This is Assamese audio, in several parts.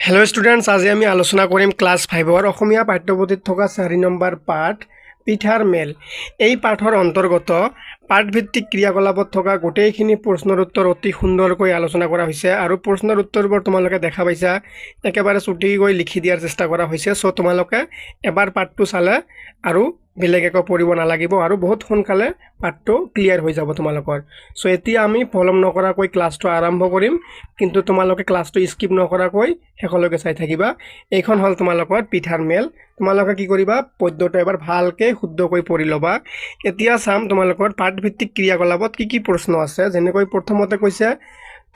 হেল্ল' ষ্টুডেণ্টছ, আজি আমি আলোচনা কৰিম ক্লাছ 5-ৰ অসমীয়া পাঠ্যপুথিত থকা 4 নম্বৰ পাঠ পিঠাৰ মেল। এই পাঠৰ অন্তৰ্গত পাঠভিত্তিক ক্ৰিয়াকলাপত থকা গোটেইখিনি প্ৰশ্নৰ উত্তৰ অতি সুন্দৰকৈ আলোচনা কৰা হৈছে আৰু প্ৰশ্নৰ উত্তৰবোৰ তোমালোকে দেখা পাইছা একেবাৰে চুটিকৈ লিখি দিয়াৰ চেষ্টা কৰা হৈছে। চ' তোমালোকে এবাৰ পাঠটো চালে আৰু বেলেগ একো পঢ়িব নালাগিব আৰু বহুত সোনকালে পাঠটো ক্লিয়াৰ হৈ যাব তোমালোকৰ। চ' এতিয়া আমি পলম নকৰাকৈ ক্লাছটো আৰম্ভ কৰিম, কিন্তু তোমালোকে ক্লাছটো স্কিপ নকৰাকৈ শেষলৈকে চাই থাকিবা। এইখন হ'ল তোমালোকৰ পিঠাৰ মেল। তোমালোকে কি কৰিবা, পদ্যটো এবাৰ ভালকৈ শুদ্ধকৈ পঢ়ি ল'বা। এতিয়া চাম তোমালোকৰ পাঠভিত্তিক ক্ৰিয়াকলাপত কি কি প্ৰশ্ন আছে। যেনেকৈ প্ৰথমতে কৈছে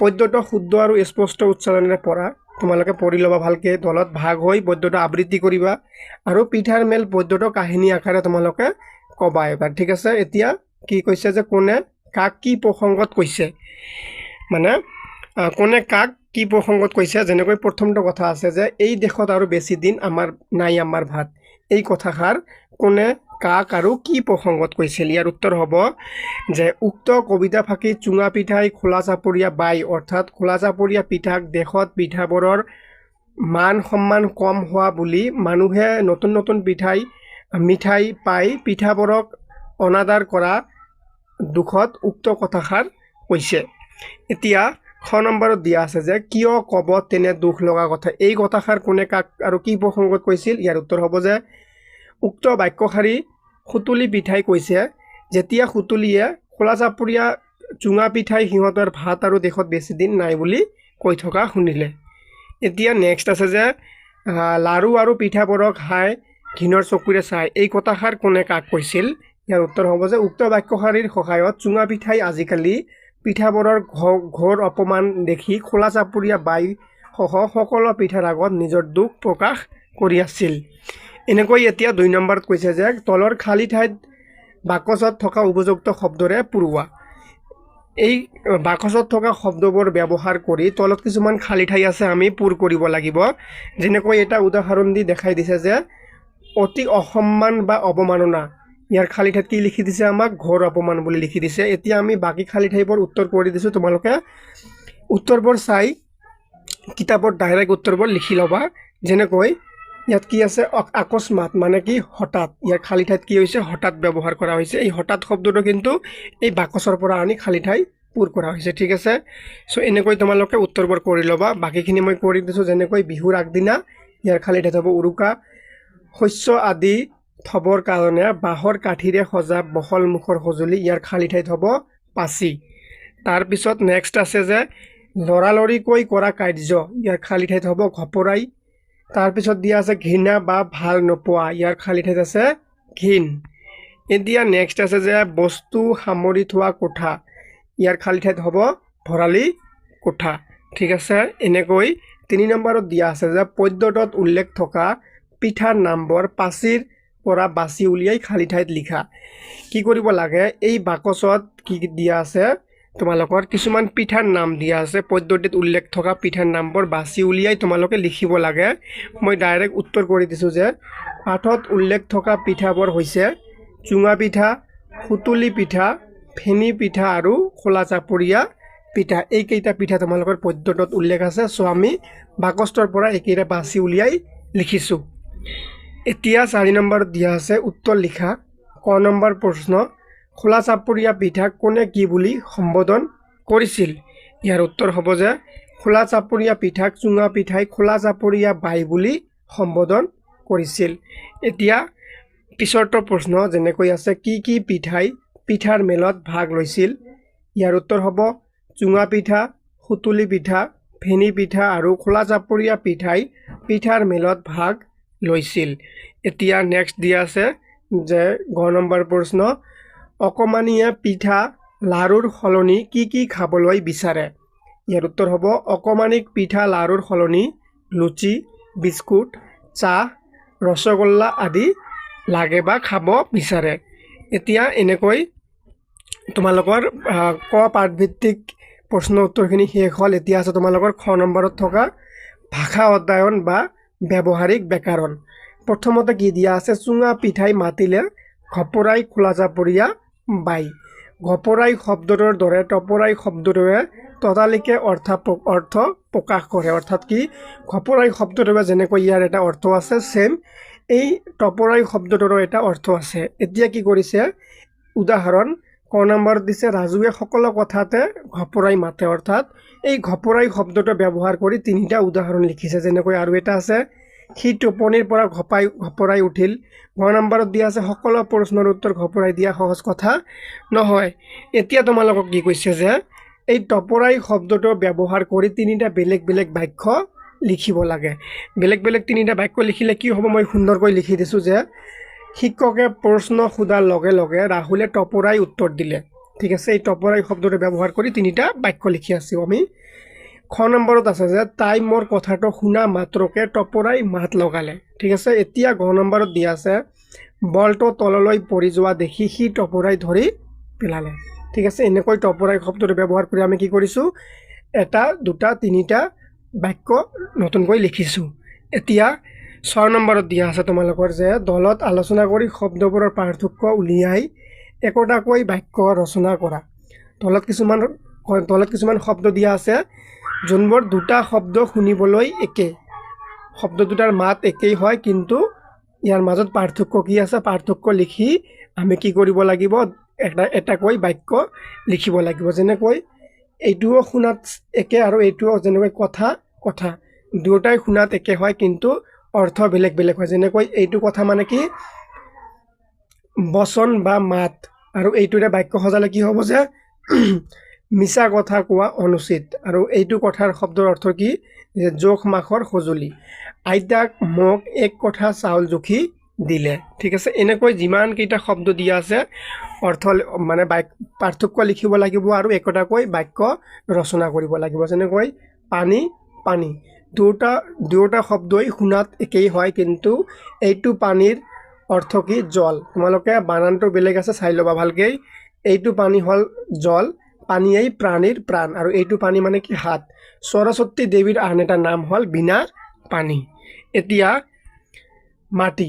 পদ্যটো শুদ্ধ আৰু স্পষ্ট উচ্চাৰণেৰে পঢ়া। তোমালোকে পঢ়ি ল'বা ভালকৈ, দলত ভাগ হৈ পদ্যটো আবৃত্তি কৰিবা আৰু পিঠাৰ মেল পদ্যটো কাহিনী আকাৰে তোমালোকে ক'বা এবাৰ, ঠিক আছে। এতিয়া কি কৈছে যে কোনে কাক কি প্ৰসংগত কৈছে, মানে কোনে কাক কি প্ৰসংগত কৈছে। যেনেকৈ প্ৰথমটো কথা আছে যে এই দেশত আৰু বেছি দিন নাই আমাৰ ভাত। এই কথাষাৰ কোনে কাক আৰু কি প্ৰসংগত কৈছিল। ইয়াৰ উত্তৰ হ'ব যে উক্ত কবিতা ফাঁকি চুঙা পিঠাই খোলা চাপৰীয়া বাই, অৰ্থাৎ খোলা চাপৰীয়া পিঠাক দেশত পিঠাবোৰৰ মান সন্মান কম হোৱা বুলি মানুহে নতুন নতুন মিঠাই পাই পিঠাবোৰক অনাদাৰ কৰা দুখত উক্ত কথাষাৰ কৈছে। এতিয়া খ নম্বৰত দিয়া আছে যে কিয় ক'ব তেনে দুখ লগা কথা। এই কথাষাৰ কোনে কাক আৰু কি প্ৰসংগত কৈছিল। ইয়াৰ উত্তৰ হ'ব যে উক্ত বাক্যশাৰী সুতুলি পিঠাই কৈছে যেতিয়া সুতুলিয়ে খোলা চাপৰীয়া চুঙা পিঠাই সিহঁতৰ ভাত আৰু দেশত বেছি দিন নাই বুলি কৈ থকা শুনিলে। এতিয়া নেক্সট আছে যে লাৰু আৰু পিঠাবোৰক খাই ঘিণৰ চকুৰে চাই। এই কথাষাৰ কোনে কাক কৈছিল। ইয়াৰ উত্তৰ হ'ব যে উক্ত বাক্যশাৰীৰ সহায়ত চুঙা পিঠাই আজিকালি পিঠাবোৰৰ ঘোৰ অপমান দেখি খোলা চাপৰীয়া বাই সহ সকলো পিঠাৰ আগত নিজৰ দুখ প্ৰকাশ কৰি আছিল। এনেকৈ এতিয়া 2 নম্বৰত কৈছে যে তলৰ খালী ঠাইত বাকচত থকা উপযুক্ত শব্দৰে পুৰোৱা। এই বাকচত থকা শব্দবোৰ ব্যৱহাৰ কৰি তলত কিছুমান খালী ঠাই আছে, আমি পূৰ কৰিব লাগিব। যেনেকৈ এটা উদাহৰণ দি দেখাই দিছে যে অতি অসন্মান বা অৱমাননা। ইয়াৰ খালী ঠাইত কি লিখি দিছে, আমাক ঘোৰ অপমান বুলি লিখি দিছে। এতিয়া আমি বাকী খালী ঠাইবোৰ উত্তৰ কৰি দিছোঁ। তোমালোকে উত্তৰবোৰ চাই কিতাপত ডাইৰেক্ট উত্তৰবোৰ লিখি ল'বা। যেনেকৈ ইয়াত কি আছে, আকস্মাত মানে কি হঠাৎ। ইয়াৰ খালী ঠাইত কি হৈছে, হঠাৎ ব্যৱহাৰ কৰা হৈছে। এই হঠাৎ শব্দটো কিন্তু এই বাকচৰ পৰা আনি খালী ঠাই পূৰ কৰা হৈছে, ঠিক আছে। চ' এনেকৈ তোমালোকে উত্তৰবোৰ কৰি ল'বা। বাকীখিনি মই কৰি দিছোঁ। যেনেকৈ বিহুৰ আগদিনা, ইয়াৰ খালী ঠাইত হ'ব উৰুকা। শস্য আদি থবৰ কাৰণে বাঁহৰ কাঠিৰে সজা বহল মুখৰ সঁজুলি, ইয়াৰ খালী ঠাইত হ'ব পাচি। তাৰপিছত নেক্সট আছে যে লৰালৰিকৈ কৰা কাৰ্য, ইয়াৰ খালী ঠাইত হ'ব ঘপৰাই। তাৰপিছত দিয়া আছে ঘৃণা বা ভাল নোপোৱা, ইয়াৰ খালী ঠাইত আছে ঘিণ। এতিয়া নেক্সট আছে যে বস্তু সামৰি থোৱা কোঠা, ইয়াৰ খালী ঠাইত হ'ব ভৰালি কোঠা, ঠিক আছে। এনেকৈ 3 নম্বৰত দিয়া আছে যে পদ্যটোত উল্লেখ থকা পিঠাৰ নামবোৰ পাচিৰ পৰা বাছি উলিয়াই খালী ঠাইত লিখা। কি কৰিব লাগে, এই বাকচত কি দিয়া আছে, তোমালোকৰ কিছুমান পিঠাৰ নাম দিয়া আছে। পদ্ধতিত উল্লেখ থকা পিঠাৰ নামবোৰ বাছি উলিয়াই তোমালোকে লিখিব লাগে। মই ডাইৰেক্ট উত্তৰ কৰি দিছোঁ যে পাঠত উল্লেখ থকা পিঠাবোৰ হৈছে চুঙা পিঠা, সুতুলি পিঠা, ফেনী পিঠা আৰু খোলা চাপৰীয়া পিঠা। এইকেইটা পিঠা তোমালোকৰ পদ্যটোত উল্লেখ আছে। চ' আমি বাকচটোৰ পৰা এইকেইটা বাছি উলিয়াই লিখিছোঁ। এতিয়া 4 নম্বৰত দিয়া আছে উত্তৰ লিখা। ক নম্বৰ প্ৰশ্ন, খোলা চাপৰীয়া পিঠাক কোনে কি বুলি সম্বোধন কৰিছিল। ইয়াৰ উত্তৰ হ'ব যে খোলা চাপৰীয়া পিঠাক চুঙা পিঠাই খোলা চাপৰীয়া বাই বুলি সম্বোধন কৰিছিল। এতিয়া পিছৰটো প্ৰশ্ন, যেনেকৈ আছে কি কি পিঠাই পিঠাৰ মেলত ভাগ লৈছিল। ইয়াৰ উত্তৰ হ'ব চুঙা পিঠা, সুতুলি পিঠা, ফেনী পিঠা আৰু খোলা চাপৰীয়া পিঠাই পিঠাৰ মেলত ভাগ লৈছিল। এতিয়া নেক্সট দিয়া আছে যে গ নম্বৰ প্ৰশ্ন, অকণমানিয়ে পিঠা লাৰুৰ সলনি কি কি খাবলৈ বিচাৰে। ইয়াৰ উত্তৰ হ'ব অকণমানিক পিঠা লাৰুৰ সলনি লুচি, বিস্কুট, চাহ, ৰসগোল্লা আদি লাগে বা খাব বিচাৰে। এতিয়া এনেকৈ তোমালোকৰ ক পাঠভিত্তিক প্ৰশ্ন উত্তৰখিনি শেষ হ'ল। এতিয়া আছে তোমালোকৰ খ নম্বৰত থকা ভাষা অধ্যয়ন বা ব্যৱহাৰিক ব্যাকৰণ। প্ৰথমতে কি দিয়া আছে, চুঙা পিঠাই মাতিলে ঘপৰাই খোলা চাপৰীয়া বাই। ঘপৰাই শব্দটোৰ দৰে টপৰাই শব্দটোৱে ততালিকে অৰ্থ প্ৰকাশ কৰে অৰ্থাৎ কি ঘপৰাই শব্দটোৰ যেনেকৈ ইয়াৰ এটা অৰ্থ আছে সেম এই টপৰাই শব্দটোৰো এটা অৰ্থ আছে এতিয়া কি কৰিছে উদাহৰণ ক নম্বৰ দিছে ৰাজুৱে সকলো কথাতে ঘপৰাই মাতে অৰ্থাৎ এই ঘপৰাই শব্দটো ব্যৱহাৰ কৰি তিনিটা উদাহৰণ লিখিছে যেনেকৈ আৰু এটা আছে সি টোপনিৰ পৰা ঘপৰাই উঠিল গ নম্বৰত দিয়া আছে সকলো প্ৰশ্নৰ উত্তৰ ঘপৰাই দিয়া সহজ কথা নহয় এতিয়া তোমালোকক কি কৈছে যে এই টপৰাই শব্দটো ব্যৱহাৰ কৰি তিনিটা বেলেগ বেলেগ বাক্য লিখিব লাগে বেলেগ বেলেগ তিনিটা বাক্য লিখিলে কি হ'ব মই সুন্দৰকৈ লিখি দিছোঁ যে শিক্ষকে প্ৰশ্ন সোধাৰ লগে লগে ৰাহুলে টপৰাই উত্তৰ দিলে ঠিক আছে এই টপৰাই শব্দটো ব্যৱহাৰ কৰি তিনিটা বাক্য লিখি আছোঁ আমি খ নম্বৰত আছে যে তাই মোৰ কথাটো শুনা মাত্ৰকে টপৰাই মাত লগালে ঠিক আছে এতিয়া গ নম্বৰত দিয়া আছে বলটো তললৈ পৰি যোৱা দেখি সি টপৰাই ধৰি পেলালে ঠিক আছে এনেকৈ টপৰাই শব্দটো ব্যৱহাৰ কৰি আমি কি কৰিছোঁ এটা দুটা তিনিটা বাক্য নতুনকৈ লিখিছোঁ এতিয়া 6 নম্বৰত দিয়া আছে তোমালোকৰ যে দলত আলোচনা কৰি শব্দবোৰৰ পাৰ্থক্য উলিয়াই একোটাকৈ বাক্য ৰচনা কৰা দলত কিছুমান শব্দ দিয়া আছে যোনবোৰ দুটা শব্দ শুনিবলৈ একে শব্দ দুটাৰ মাত একেই হয় কিন্তু ইয়াৰ মাজত পাৰ্থক্য কি আছে পাৰ্থক্য লিখি আমি কি কৰিব লাগিব এটাকৈ বাক্য লিখিব লাগিব যেনেকৈ এইটোও শুনাত একে আৰু এইটোও যেনেকৈ কথা দুটাই শুনাত একে হয় কিন্তু অৰ্থ বেলেগ বেলেগ হয় যেনেকৈ এইটো কথা মানে কি বচন বা মাত আৰু এইটোৰে বাক্য সজালে কি হ'ব যে মিছা কথা কোৱা অনুচিত আৰু এইটো কথাৰ শব্দৰ অৰ্থ কি যে জোখ মাখৰ সজুলি আইতাক মোক এক কথা চাউল জুখি দিলে ঠিক আছে এনেকৈ যিমান কেইটা শব্দ দিয়া আছে অৰ্থ মানে পাৰ্থক্য লিখিব লাগিব আৰু একোটাকৈ বাক্য ৰচনা কৰিব লাগিব যেনেকৈ পানী দুটা শব্দই শুনাত একেই হয় কিন্তু এইটো পানীৰ অৰ্থ কি জল তোমালোকে বানানটো বেলেগ আছে চাই ল'বা ভালকৈ এইটো পানী হ'ল জল পানীয়েই প্ৰাণীৰ প্ৰাণ আৰু এইটো পানী মানে কি হাত সৰস্বতী দেৱীৰ আন এটা নাম হ'ল বিনা পানী এতিয়া মাটি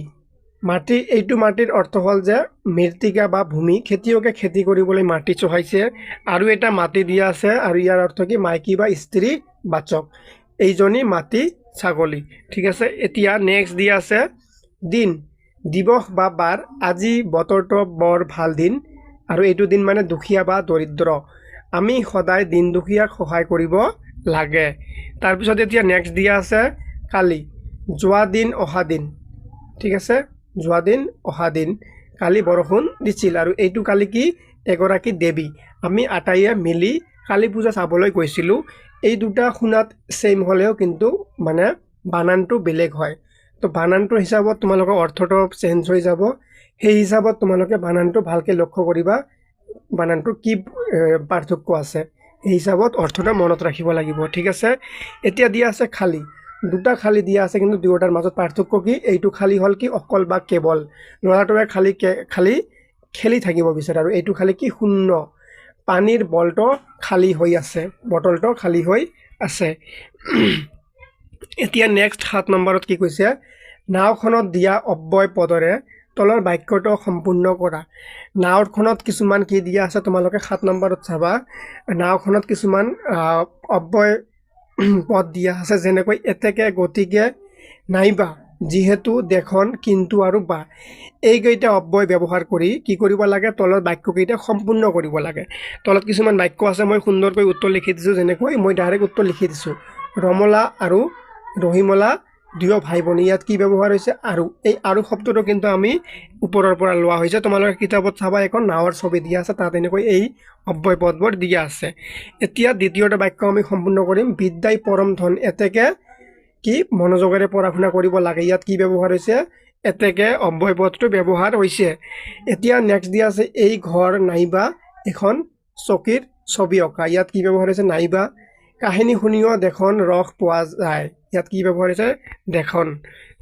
এইটো মাটিৰ অৰ্থ হ'ল যে মৃত্তিকা বা ভূমি খেতিয়কে খেতি কৰিবলৈ মাটি চহাইছে আৰু এটা মাটি দিয়া আছে আৰু ইয়াৰ অৰ্থ কি মাইকী বা স্ত্ৰী বাচক এইজনী মাটি ছাগলী ঠিক আছে এতিয়া নেক্সট দিয়া আছে দিন দিৱস বা বাৰ আজি বতৰটো বৰ ভাল দিন আৰু এইটো দিন মানে দুখীয়া বা দৰিদ্ৰ আমি সদায় দিন দুখীয়াক সহায় কৰিব লাগে তাৰপিছত এতিয়া নেক্সট দিয়া আছে কালি যোৱা দিন অহা দিন ঠিক আছে যোৱা দিন অহা দিন কালি বৰষুণ দিছিল আৰু এইটো কালি কি এগৰাকী দেৱী আমি আটাইয়ে মিলি কালী পূজা চাবলৈ গৈছিলোঁ এই দুটা শুনাত সেম হ'লেও কিন্তু মানে বানানটো বেলেগ হয় তো বানানটোৰ হিচাপত তোমালোকৰ অৰ্থটো চেঞ্জ হৈ যাব সেই হিচাপত তোমালোকে বানানটো ভালকৈ লক্ষ্য কৰিবা বানানটো কি পাৰ্থক্য আছে সেই হিচাপত অৰ্থটো মনত ৰাখিব লাগিব ঠিক আছে এতিয়া দিয়া আছে খালী দুটা খালী দিয়া আছে কিন্তু দুয়োটাৰ মাজত পাৰ্থক্য কি এইটো খালী হ'ল কি অকল বা কেৱল ল'ৰাটোৱে খালী খেলি থাকিব বিচাৰে আৰু এইটো খালী কি শূন্য পানীৰ বটলটো খালী হৈ আছে এতিয়া নেক্সট 7 নম্বৰত কি কৈছে নাওখনত দিয়া অব্যয় পদৰে তলৰ বাক্যটো সম্পূৰ্ণ কৰা নাওখনত কিছুমান কি দিয়া আছে তোমালোকে 7 নম্বৰত চাবা নাওখনত কিছুমান অব্যয় পদ দিয়া আছে যেনেকৈ এতেকে গতিকে নাইবা যিহেতু দেখোন কিন্তু আৰু বা এইকেইটা অব্যয় ব্যৱহাৰ কৰি কি কৰিব লাগে তলৰ বাক্যকেইটা সম্পূৰ্ণ কৰিব লাগে তলত কিছুমান বাক্য আছে মই সুন্দৰকৈ উত্তৰ লিখি দিছোঁ যেনেকৈ মই ডাইৰেক্ট উত্তৰ লিখি দিছোঁ ৰমলা আৰু ৰহিমলা দুয়ো ভাই ভনী ইয়াত কি ব্যৱহাৰ হৈছে আৰু এই আৰু শব্দটো কিন্তু আমি ওপৰৰ পৰা লোৱা হৈছে তোমালোকে কিতাপত চাবা এখন নাৱৰ ছবি দিয়া আছে তাত এনেকৈ এই অব্যয় পদবোৰ দিয়া আছে এতিয়া দ্বিতীয়টা বাক্য আমি সম্পূৰ্ণ কৰিম বিদ্যাই পৰম ধন এতেকে কি মনোযোগেৰে পঢ়া শুনা কৰিব লাগে ইয়াত কি ব্যৱহাৰ হৈছে এতেকে অব্যয় পদটো ব্যৱহাৰ হৈছে এতিয়া নেক্সট দিয়া আছে এই ঘৰ নাইবা এখন চকীৰ ছবি অঁকা ইয়াত কি ব্যৱহাৰ হৈছে নাইবা কাহিনী শুনিও দেখোন ৰস পোৱা যায় ইয়াত কি ব্যৱহাৰ হৈছে দেখোন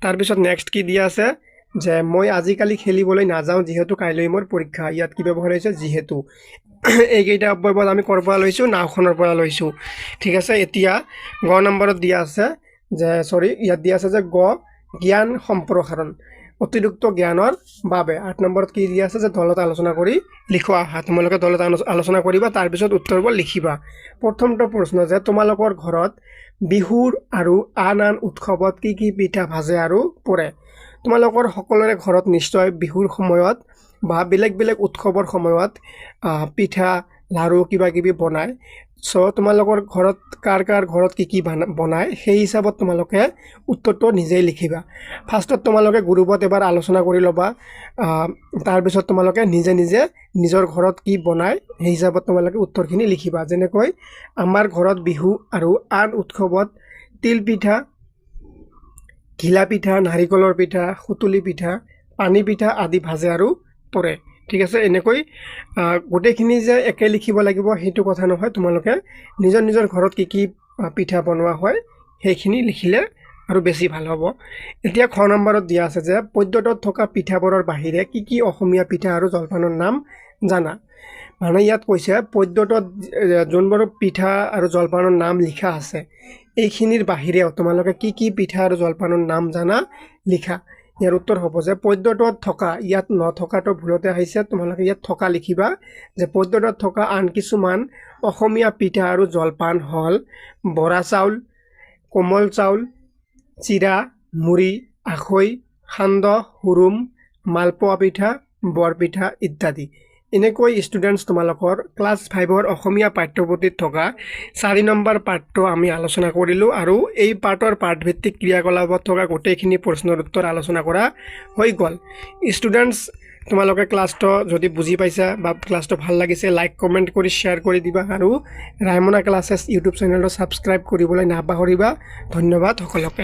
তাৰপিছত নেক্সট কি দিয়া আছে যে মই আজিকালি খেলিবলৈ নাযাওঁ যিহেতু কাইলৈ মোৰ পৰীক্ষা ইয়াত কি ব্যৱহাৰ হৈছে যিহেতু এইকেইটা অব্যয় পদ আমি ক'ৰ পৰা লৈছোঁ নাওখনৰ পৰা লৈছোঁ ঠিক আছে এতিয়া গ নম্বৰত দিয়া আছে যে ইয়াত দিয়া আছে যে জ্ঞান সম্প্ৰসাৰণ অতিৰিক্ত জ্ঞানৰ বাবে 8 নম্বৰত কি দিয়া আছে যে দলত আলোচনা কৰি লিখোৱা তোমালোকে দলত আলোচনা কৰিবা তাৰপিছত উত্তৰবোৰ লিখিবা প্ৰথমটো প্ৰশ্ন যে তোমালোকৰ ঘৰত বিহুৰ আৰু আন উৎসৱত কি পিঠা ভাজে আৰু পৰে। তোমালোকৰ সকলোৰে ঘৰত নিশ্চয় বিহুৰ সময়ত বা বেলেগ উৎসৱৰ সময়ত পিঠা লাৰু কিবা কিবি বনায়। তোমালোকৰ ঘৰত কাৰ ঘৰত কি বনায় সেই হিচাপত তোমালোকে উত্তৰটো নিজেই লিখিবা। ফাৰ্ষ্টত তোমালোকে গ্ৰুপত এবাৰ আলোচনা কৰি ল'বা, তাৰপিছত তোমালোকে নিজে নিজৰ ঘৰত কি বনায় সেই হিচাপত তোমালোকে উত্তৰখিনি লিখিবা। যেনেকৈ আমাৰ ঘৰত বিহু আৰু আন উৎসৱত তিল পিঠা, ঘিলা পিঠা, নাৰিকলৰ পিঠা, সুতুলি পিঠা, পানী পিঠা আদি ভাজে আৰু পৰে। ঠিক আছে, এনেকৈ গোটেইখিনি যে একে লিখিব লাগিব সেইটো কথা নহয়, তোমালোকে নিজৰ ঘৰত কি পিঠা বনোৱা হয় সেইখিনি লিখিলে আৰু বেছি ভাল হ'ব। এতিয়া খ নম্বৰত দিয়া আছে যে পদ্যটোত থকা পিঠাবোৰৰ বাহিৰে কি অসমীয়া পিঠা আৰু জলপানৰ নাম জানা। মানে ইয়াত কৈছে পদ্যটোত যোনবোৰ পিঠা আৰু জলপানৰ নাম লিখা আছে এইখিনিৰ বাহিৰেও তোমালোকে কি পিঠা আৰু জলপানৰ নাম জানা লিখা। ইয়াৰ উত্তৰ হ'ব যে পদ্যটোত থকা, ইয়াত নথকাটো ভুলতে আহিছে, তোমালোকে ইয়াত থকা লিখিবা যে পদ্যটোত থকা আন কিছুমান অসমীয়া পিঠা আৰু জলপান হ'ল বৰা চাউল, কোমল চাউল, চিৰা, মুড়ি, আখৈ, সান্দহ, হুৰুম, মালপোৱা পিঠা, বৰপিঠা ইত্যাদি। এনেকৈ ষ্টুডেণ্টছ তোমালোকৰ ক্লাছ 5ৰ অসমীয়া পাঠ্যপুথিত থকা 4 নম্বৰ পাঠটো আমি আলোচনা কৰিলোঁ আৰু এই পাঠৰ পাঠভিত্তিক ক্ৰিয়াকলাপত থকা গোটেইখিনি প্ৰশ্নৰ উত্তৰ আলোচনা কৰা হৈ গ'ল। ষ্টুডেণ্টছ তোমালোকে ক্লাছটো যদি বুজি পাইছা বা ক্লাছটো ভাল লাগিছে লাইক কমেণ্ট কৰি শ্বেয়াৰ কৰি দিবা আৰু ৰাইমনা ক্লাছেছ ইউটিউব চেনেলটো ছাবস্ক্ৰাইব কৰিবলৈ নাপাহৰিবা। ধন্যবাদ সকলোকে।